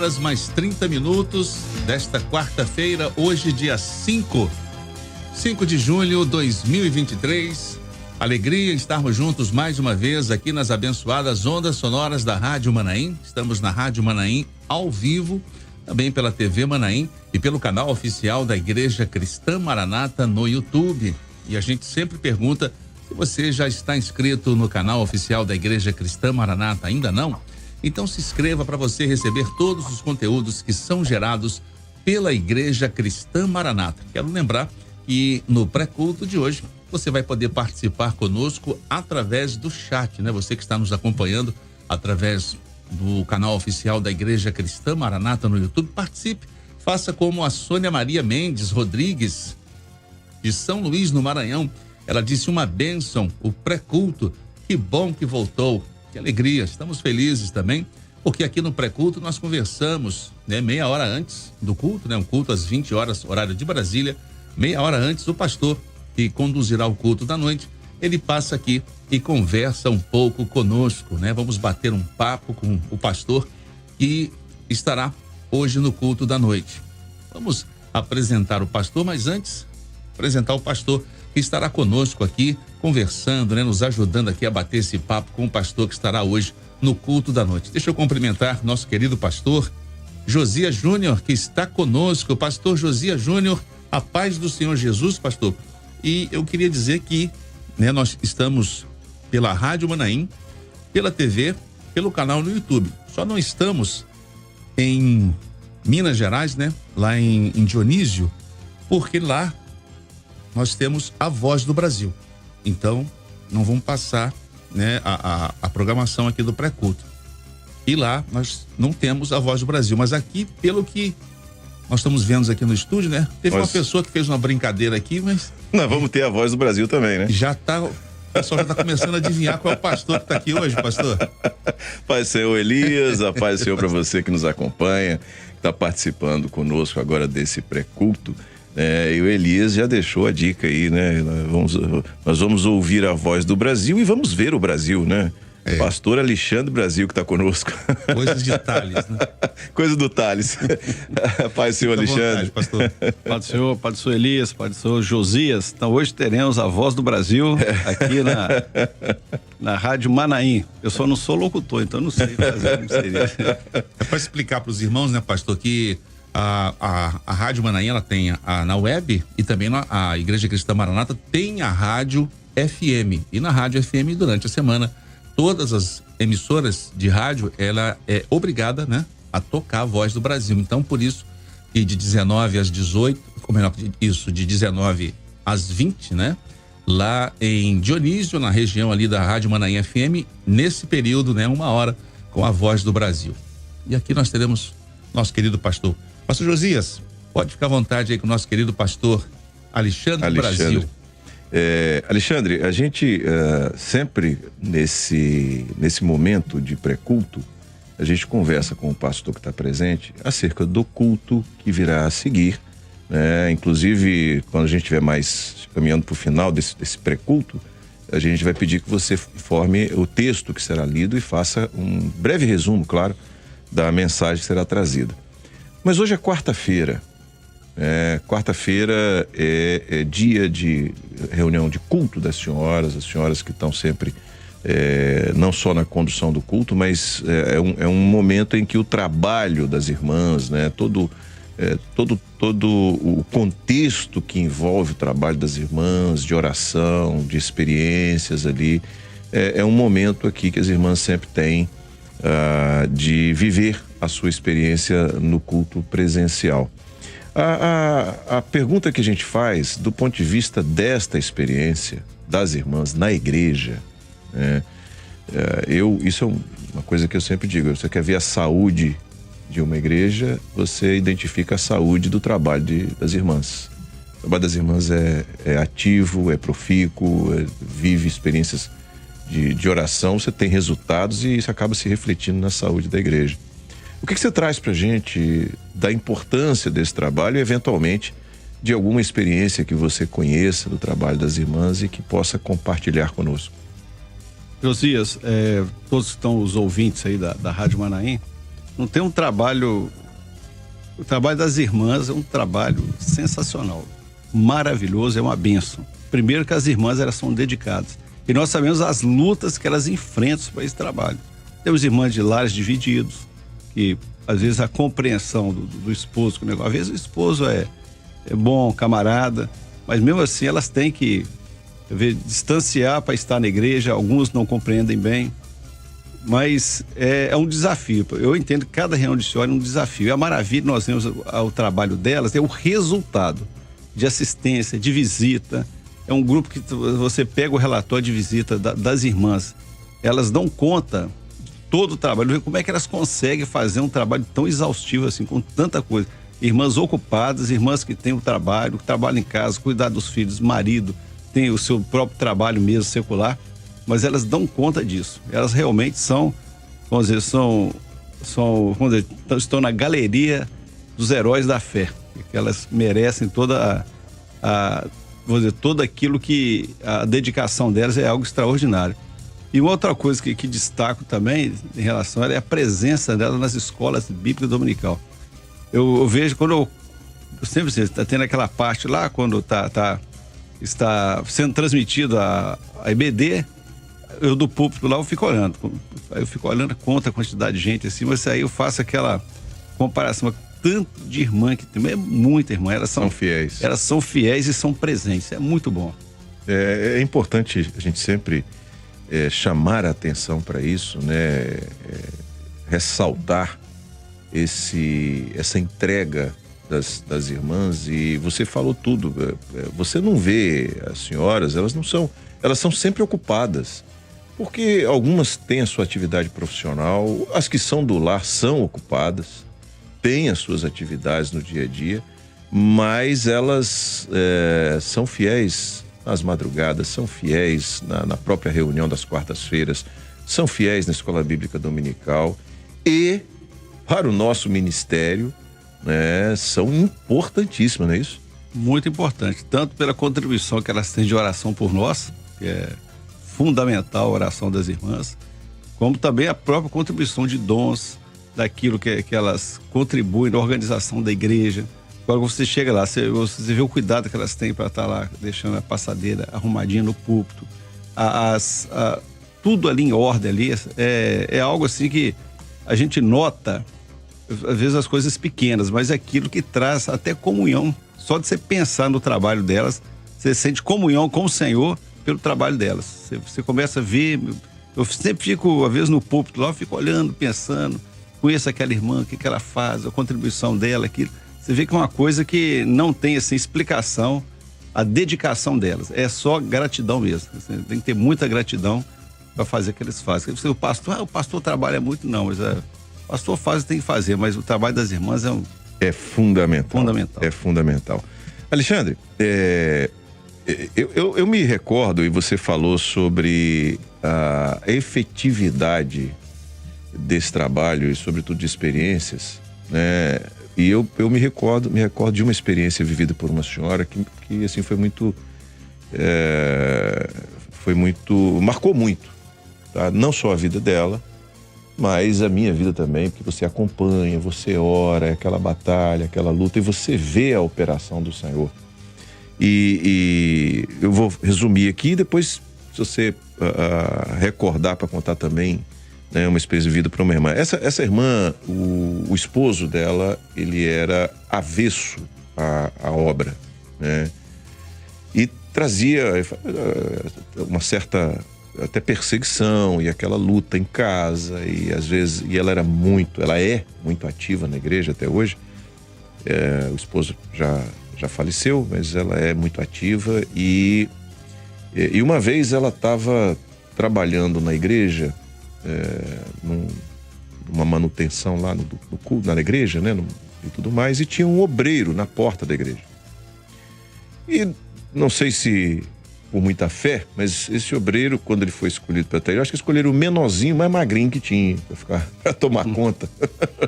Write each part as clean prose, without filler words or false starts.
horas mais 30 minutos desta quarta-feira, hoje dia 5 de junho de 2023. Alegria estarmos juntos mais uma vez aqui nas abençoadas ondas sonoras da Rádio Manaim. Estamos na Rádio Manaim ao vivo, também pela TV Manaim e pelo canal oficial da Igreja Cristã Maranata no YouTube. E a gente sempre pergunta se você já está inscrito no canal oficial da Igreja Cristã Maranata. Ainda não? Então se inscreva para você receber todos os conteúdos que são gerados pela Igreja Cristã Maranata. Quero lembrar que no pré-culto de hoje você vai poder participar conosco através do chat, né? Você que está nos acompanhando através do canal oficial da Igreja Cristã Maranata no YouTube, participe. Faça como a Sônia Maria Mendes Rodrigues, de São Luís, no Maranhão. Ela disse: uma bênção, o pré-culto, que bom que voltou. Que alegria, estamos felizes também, porque aqui no pré-culto nós conversamos, né, meia hora antes do culto, né, um culto às 20 horas, horário de Brasília, meia hora antes, o pastor que conduzirá o culto da noite, ele passa aqui e conversa um pouco conosco, né? Vamos bater um papo com o pastor que estará hoje no culto da noite. Vamos apresentar o pastor, mas antes, apresentar o pastor que estará conosco aqui, conversando, né, nos ajudando aqui a bater esse papo com o pastor que estará hoje no culto da noite. Deixa eu cumprimentar nosso querido pastor Josias Júnior, que está conosco. Pastor Josias Júnior, a paz do Senhor Jesus, pastor. E eu queria dizer que, né, nós estamos pela Rádio Manaim, pela TV, pelo canal no YouTube. Só não estamos em Minas Gerais, né, lá em Dionísio, porque lá nós temos a Voz do Brasil. Então, não vamos passar, né, a programação aqui do pré-culto. E lá nós não temos a Voz do Brasil. Mas aqui, pelo que nós estamos vendo aqui no estúdio, né? Teve uma pessoa que fez uma brincadeira aqui, mas... Nós vamos ter a Voz do Brasil também, né? Já tá... O pessoal já está começando a adivinhar qual é o pastor que está aqui hoje, pastor. Paz do Senhor, Elias, a paz do Senhor para você que nos acompanha, que está participando conosco agora desse pré-culto. E o Elias já deixou a dica aí, né? Nós vamos ouvir a Voz do Brasil e vamos ver o Brasil, né? Pastor Alexandre Brasil que está conosco. Coisas de Tales, né? Coisa do Tales. Paz do Senhor, Alexandre. Vontade, pastor. Paz do Senhor Elias, paz do Senhor Josias. Então hoje teremos a Voz do Brasil aqui na Rádio Manaim. Eu só não sou locutor, então não sei fazer como seria. É para explicar para os irmãos, né, pastor, que a Rádio Manaim, ela tem na web e também a Igreja Cristã Maranata tem a Rádio FM. E na Rádio FM, durante a semana, todas as emissoras de rádio, ela é obrigada, né, a tocar a Voz do Brasil. Então, por isso que de 19 às 18, ou melhor, isso, de 19 às 20, né, lá em Dionísio, na região ali da Rádio Manaim FM, nesse período, né, 1 hora com a Voz do Brasil. E aqui nós teremos nosso querido pastor Josias, pode ficar à vontade aí com o nosso querido pastor Alexandre Brasil. Alexandre, a gente sempre nesse momento de pré-culto, a gente conversa com o pastor que está presente acerca do culto que virá a seguir, né? Inclusive, quando a gente estiver mais caminhando para o final desse pré-culto, a gente vai pedir que você informe o texto que será lido e faça um breve resumo, claro, da mensagem que será trazida. Mas hoje é quarta-feira. Quarta-feira é dia de reunião de culto das senhoras, as senhoras que estão sempre não só na condução do culto, mas é um momento em que o trabalho das irmãs, né, todo o contexto que envolve o trabalho das irmãs, de oração, de experiências ali, é um momento aqui que as irmãs sempre têm de viver a sua experiência no culto presencial. A pergunta que a gente faz do ponto de vista desta experiência das irmãs na igreja, né? Isso é uma coisa que eu sempre digo: você quer ver a saúde de uma igreja, você identifica a saúde do trabalho das irmãs. O trabalho das irmãs é ativo, é profícuo, vive experiências de oração, você tem resultados e isso acaba se refletindo na saúde da igreja. O que você traz pra gente da importância desse trabalho e, eventualmente, de alguma experiência que você conheça do trabalho das irmãs e que possa compartilhar conosco? Josias, todos que estão os ouvintes aí da Rádio Manaim, não tem um trabalho... O trabalho das irmãs é um trabalho sensacional, maravilhoso, é uma bênção. Primeiro que as irmãs, elas são dedicadas. E nós sabemos as lutas que elas enfrentam para esse trabalho. Temos irmãs de lares divididos, que às vezes a compreensão do esposo com o negócio, às vezes o esposo é bom, camarada, mas mesmo assim elas têm que distanciar para estar na igreja. Alguns não compreendem bem, mas é um desafio. Eu entendo que cada reunião de senhora é um desafio. E a maravilha que nós temos ao trabalho delas é o resultado de assistência, de visita. É um grupo que você pega o relatório de visita das irmãs, elas dão conta de todo o trabalho. Como é que elas conseguem fazer um trabalho tão exaustivo assim, com tanta coisa? Irmãs ocupadas, irmãs que têm o trabalho, que trabalham em casa, cuidar dos filhos, marido, tem o seu próprio trabalho mesmo secular, mas elas dão conta disso. Elas realmente são, vamos dizer, estão na galeria dos heróis da fé, que elas merecem toda vamos dizer, tudo aquilo que a dedicação delas é algo extraordinário. E uma outra coisa que destaco também em relação a ela é a presença dela nas escolas bíblicas dominical. Eu vejo quando eu sempre está tendo aquela parte lá, quando está sendo transmitido a EBD, eu do púlpito lá, eu fico olhando, conta a quantidade de gente assim, mas aí eu faço aquela comparação, tanto de irmã que tem, é muita irmã, elas são fiéis. Elas são fiéis e são presentes, é muito bom. É importante a gente sempre chamar a atenção para isso, né? Ressaltar essa entrega das irmãs. E você falou tudo. Você não vê as senhoras, elas são sempre ocupadas, porque algumas têm a sua atividade profissional, as que são do lar são ocupadas, têm as suas atividades no dia a dia, mas elas são fiéis nas madrugadas, são fiéis na própria reunião das quartas-feiras, são fiéis na escola bíblica dominical e para o nosso ministério, né, são importantíssimas, não é isso? Muito importante, tanto pela contribuição que elas têm de oração por nós, que é fundamental a oração das irmãs, como também a própria contribuição de dons, daquilo que elas contribuem na organização da igreja. Agora você chega lá, você vê o cuidado que elas têm para estar lá, deixando a passadeira arrumadinha no púlpito, tudo ali em ordem ali, é algo assim que a gente nota, às vezes as coisas pequenas, mas é aquilo que traz até comunhão. Só de você pensar no trabalho delas, você sente comunhão com o Senhor pelo trabalho delas. Você começa a ver, eu sempre fico, às vezes no púlpito lá, eu fico olhando, pensando, conheço aquela irmã, o que ela faz, a contribuição dela, aquilo. Você vê que é uma coisa que não tem assim, explicação, a dedicação delas. É só gratidão mesmo. Você tem que ter muita gratidão para fazer o que eles fazem. O pastor trabalha muito, não, mas o pastor faz e tem que fazer, mas o trabalho das irmãs é fundamental. É fundamental. Alexandre, eu me recordo, e você falou sobre a efetividade desse trabalho e sobretudo de experiências, né? E eu me recordo de uma experiência vivida por uma senhora que assim foi muito marcou muito, tá? Não só a vida dela, mas a minha vida também, porque você acompanha, você ora, aquela batalha, aquela luta, e você vê a operação do Senhor. E eu vou resumir aqui, depois se você recordar para contar também, né, uma experiência vivida por uma irmã. Essa irmã, o esposo dela, ele era avesso à obra, né? E trazia uma certa até perseguição e aquela luta em casa, e às vezes, ela é muito ativa na igreja até hoje. O esposo já faleceu, mas ela é muito ativa e uma vez ela estava trabalhando na igreja, uma manutenção lá no culto, na igreja, né? E tudo mais, e tinha um obreiro na porta da igreja. E não sei se por muita fé, mas esse obreiro, quando ele foi escolhido para estar, eu acho que escolheram o menorzinho, mais magrinho que tinha, para tomar conta,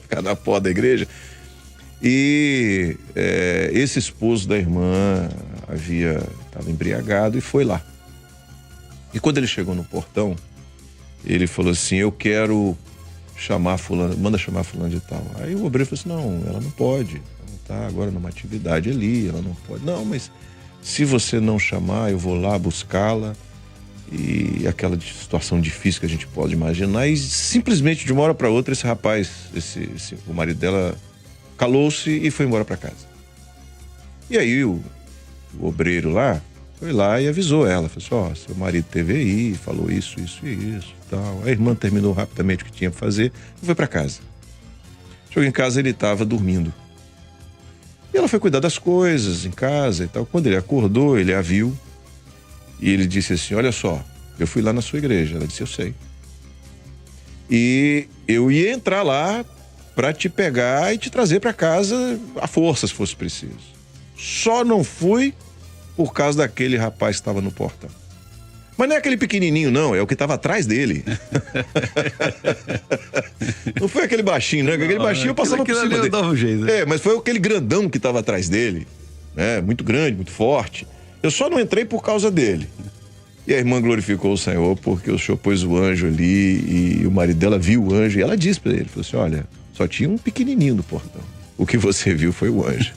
ficar na porta da igreja. E esse esposo da irmã estava embriagado e foi lá. E quando ele chegou no portão, ele falou assim: eu quero chamar fulano, manda chamar fulano de tal. Aí o obreiro falou assim: não, ela não pode, ela está agora numa atividade ali, ela não pode. Não, mas se você não chamar, eu vou lá buscá-la. E aquela situação difícil que a gente pode imaginar. E simplesmente de uma hora para outra esse rapaz, o marido dela, calou-se e foi embora para casa. E aí o obreiro lá foi lá e avisou ela, falou assim: seu marido teve aí, falou isso e tal. A irmã terminou rapidamente o que tinha para fazer e foi para casa. Chegou em casa, ele estava dormindo. E ela foi cuidar das coisas em casa e tal. Quando ele acordou, ele a viu e ele disse assim: olha só, eu fui lá na sua igreja. Ela disse: eu sei. E eu ia entrar lá para te pegar e te trazer para casa à força, se fosse preciso. Só não fui por causa daquele rapaz que estava no portão. Mas não é aquele pequenininho, não, é o que estava atrás dele. Não foi aquele baixinho, né? Aquele baixinho eu passava por cima dele. Dava um jeito. Mas foi aquele grandão que estava atrás dele, né? Muito grande, muito forte. Eu só não entrei por causa dele. E a irmã glorificou o Senhor porque o Senhor pôs o anjo ali e o marido dela viu o anjo e ela disse para ele, falou assim: olha, só tinha um pequenininho no portão. O que você viu foi o anjo.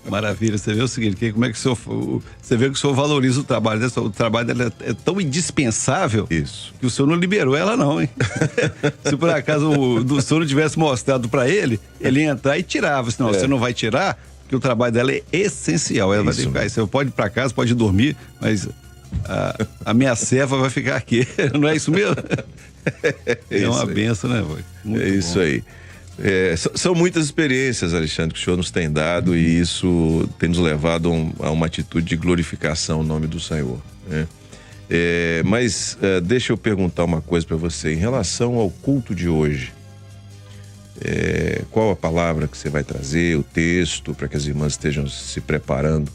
Maravilha, você vê o seguinte, como é que você vê que o senhor valoriza o trabalho dela. O trabalho dela é tão indispensável Isso. Que o senhor não liberou ela não, hein? Se por acaso o senhor não tivesse mostrado para ele, ele ia entrar e tirava. Senão você não vai tirar, porque o trabalho dela é essencial. Ela vai ter que ficar. Você pode ir para casa, pode dormir, mas a minha serva vai ficar aqui. Não é isso mesmo? É uma benção, né, vô? É isso aí. São muitas experiências, Alexandre, que o Senhor nos tem dado e isso tem nos levado a uma atitude de glorificação no nome do Senhor, né? Mas deixa eu perguntar uma coisa para você em relação ao culto de hoje. Qual a palavra que você vai trazer, o texto, para que as irmãs estejam se preparando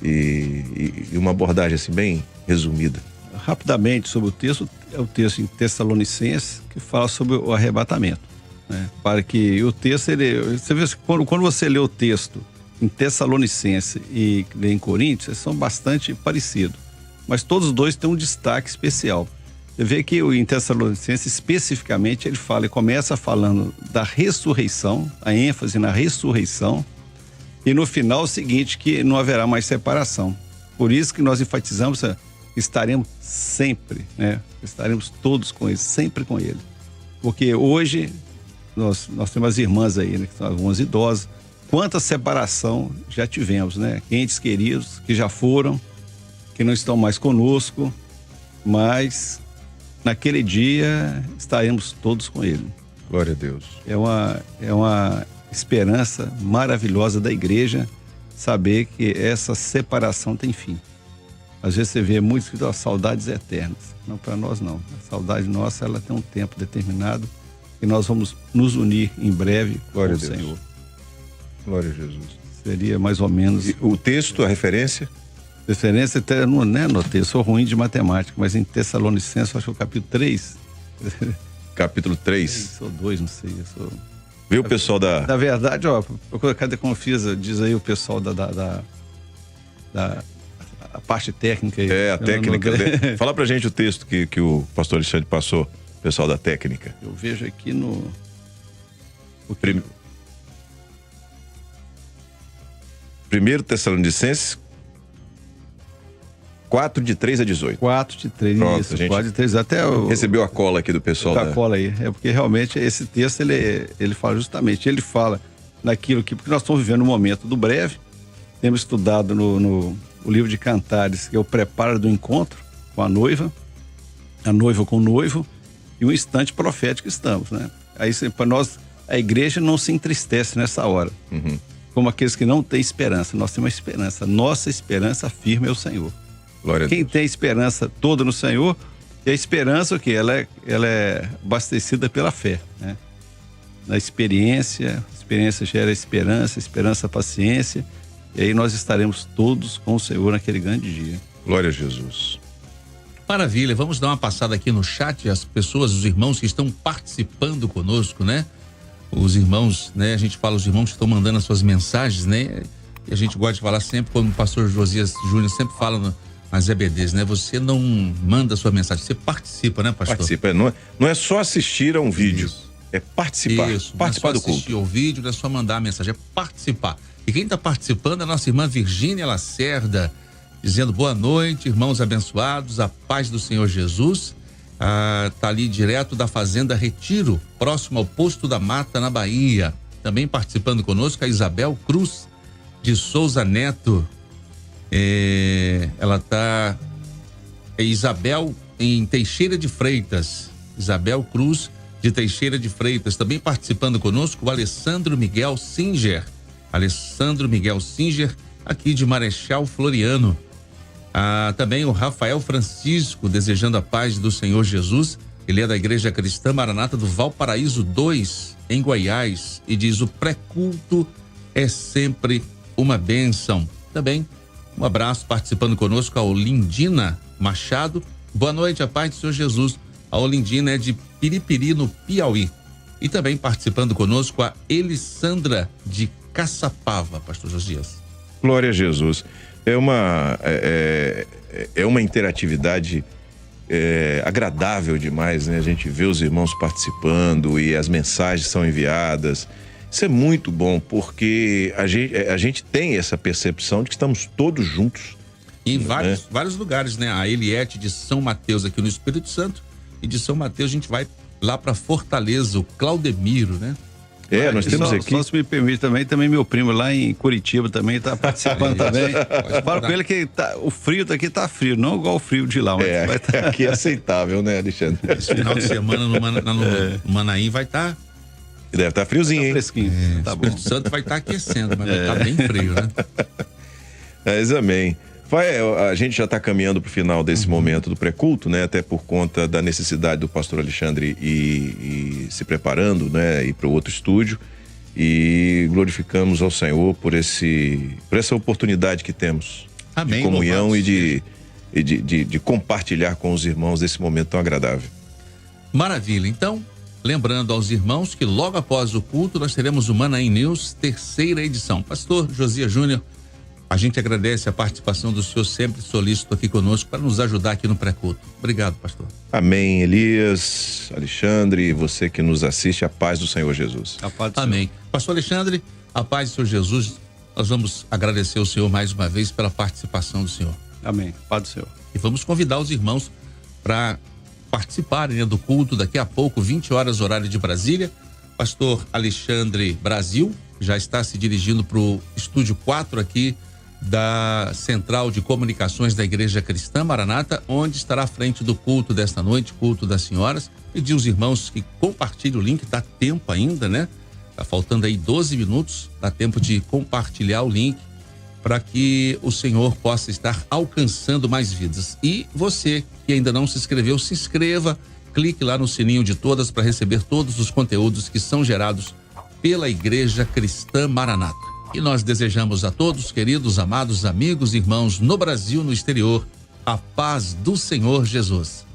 e uma abordagem assim bem resumida? Rapidamente sobre o texto, é o texto em Tessalonicenses que fala sobre o arrebatamento. Para que o texto, você vê, quando você lê o texto em Tessalonicenses e lê em Coríntios, eles são bastante parecidos, mas todos os dois têm um destaque especial. Você vê que em Tessalonicenses especificamente ele começa falando da ressurreição, a ênfase na ressurreição, e no final o seguinte, que não haverá mais separação. Por isso que nós enfatizamos, estaremos sempre, né? Estaremos todos com ele, sempre com ele, porque hoje nós temos as irmãs aí, né, que são algumas idosas. Quanta separação já tivemos, né? Entes queridos que já foram, que não estão mais conosco, mas naquele dia estaremos todos com ele. Glória a Deus. É uma esperança maravilhosa da igreja saber que essa separação tem fim. Às vezes você vê muitos que dão saudades eternas. Não, para nós não. A saudade nossa, ela tem um tempo determinado e nós vamos nos unir em breve com o Senhor. Glória a Jesus. Seria mais ou menos... E o texto, a referência? Referência até, não anotei, eu sou ruim de matemática, mas em Tessalonicenses, acho que é o capítulo 3. Capítulo 3? Sou 2, não sei. Viu o pessoal da... Na verdade, cadê Confisa, diz aí o pessoal da a parte técnica aí. A técnica. Fala pra gente o texto que o pastor Alexandre passou, pessoal da técnica. Eu vejo aqui no... Primeiro Tessalonicenses 4, de 3 a 18. 4 de 3, pronto, isso. A gente 4 de 3, até recebeu a cola aqui do pessoal. A cola aí. É porque realmente esse texto, ele fala justamente, ele fala naquilo que... Porque nós estamos vivendo um momento do breve, temos estudado no livro de Cantares, que é o preparo do encontro com a noiva com o noivo, e um instante profético estamos, né? Aí, para nós, a igreja não se entristece nessa hora. Uhum. Como aqueles que não têm esperança. Nós temos esperança. Nossa esperança firme é o Senhor. Glória a Deus. Quem tem esperança toda no Senhor, E a esperança, o quê? Ela é abastecida pela fé, né? Na experiência gera esperança, paciência, e aí nós estaremos todos com o Senhor naquele grande dia. Glória a Jesus. Maravilha, vamos dar uma passada aqui no chat, as pessoas, os irmãos que estão participando conosco, né? Os irmãos, né? A gente fala os irmãos que estão mandando as suas mensagens, né? E a gente gosta de falar sempre, como o pastor Josias Júnior sempre fala nas EBDs, né? Você não manda a sua mensagem, você participa, né, pastor? Participa, não é só assistir a um vídeo, é participar. Isso, participar do culto. Não é só assistir o vídeo, não é só mandar a mensagem, é participar. E quem está participando é a nossa irmã Virgínia Lacerda, dizendo boa noite, irmãos abençoados, a paz do Senhor Jesus. Tá ali direto da Fazenda Retiro, próximo ao Posto da Mata, na Bahia. Também participando conosco a Isabel Cruz de Souza Neto. Ela tá Isabel em Teixeira de Freitas. Isabel Cruz de Teixeira de Freitas. Também participando conosco o Alessandro Miguel Singer. Alessandro Miguel Singer, aqui de Marechal Floriano. Também o Rafael Francisco, desejando a paz do Senhor Jesus. Ele é da Igreja Cristã Maranata do Valparaíso 2, em Goiás, e diz: o pré-culto é sempre uma bênção. Também um abraço participando conosco a Olindina Machado. Boa noite, a paz do Senhor Jesus. A Olindina é de Piripiri, no Piauí. E também participando conosco a Elissandra de Caçapava, pastor Josias. Glória a Jesus. É uma interatividade agradável demais, né? A gente vê os irmãos participando e as mensagens são enviadas. Isso é muito bom, porque a gente tem essa percepção de que estamos todos juntos. E em vários lugares, né? A Eliette de São Mateus aqui no Espírito Santo, e de São Mateus a gente vai lá para Fortaleza, o Claudemiro, né? Nós temos aqui. Só se me permite também meu primo lá em Curitiba também está participando também. Falo com ele que o frio daqui tá frio, não igual o frio de lá. Mas aqui é aceitável, né, Alexandre? Esse final de semana no Manaim vai estar. Deve estar friozinho, hein? Fresquinho. O Espírito Santo vai estar aquecendo, mas vai estar bem frio, né? Amém. A gente já está caminhando para o final desse momento do pré-culto, né? Até por conta da necessidade do pastor Alexandre ir se preparando, né? Ir para o outro estúdio, e glorificamos ao Senhor por essa oportunidade que temos. Amém, de comunhão e de compartilhar com os irmãos desse momento tão agradável. Maravilha. Então, lembrando aos irmãos que logo após o culto nós teremos o Manaim News, 3ª edição. Pastor Josias Júnior, a gente agradece a participação do senhor, sempre solícito aqui conosco para nos ajudar aqui no pré-culto. Obrigado, pastor. Amém, Elias, Alexandre, você que nos assiste, a paz do Senhor Jesus. A paz do Amém. Senhor. Pastor Alexandre, a paz do Senhor Jesus, nós vamos agradecer ao senhor mais uma vez pela participação do senhor. Amém, paz do Senhor. E vamos convidar os irmãos para participarem, né, do culto daqui a pouco, 20 horas, horário de Brasília. Pastor Alexandre Brasil já está se dirigindo para o estúdio 4 aqui da Central de Comunicações da Igreja Cristã Maranata, onde estará à frente do culto desta noite, culto das senhoras. Pedir aos irmãos que compartilhem o link, dá tempo ainda, né? Tá faltando aí 12 minutos, dá tempo de compartilhar o link para que o Senhor possa estar alcançando mais vidas. E você que ainda não se inscreveu, se inscreva, clique lá no sininho de todas para receber todos os conteúdos que são gerados pela Igreja Cristã Maranata. E nós desejamos a todos, queridos, amados, amigos, irmãos, no Brasil, no exterior, a paz do Senhor Jesus.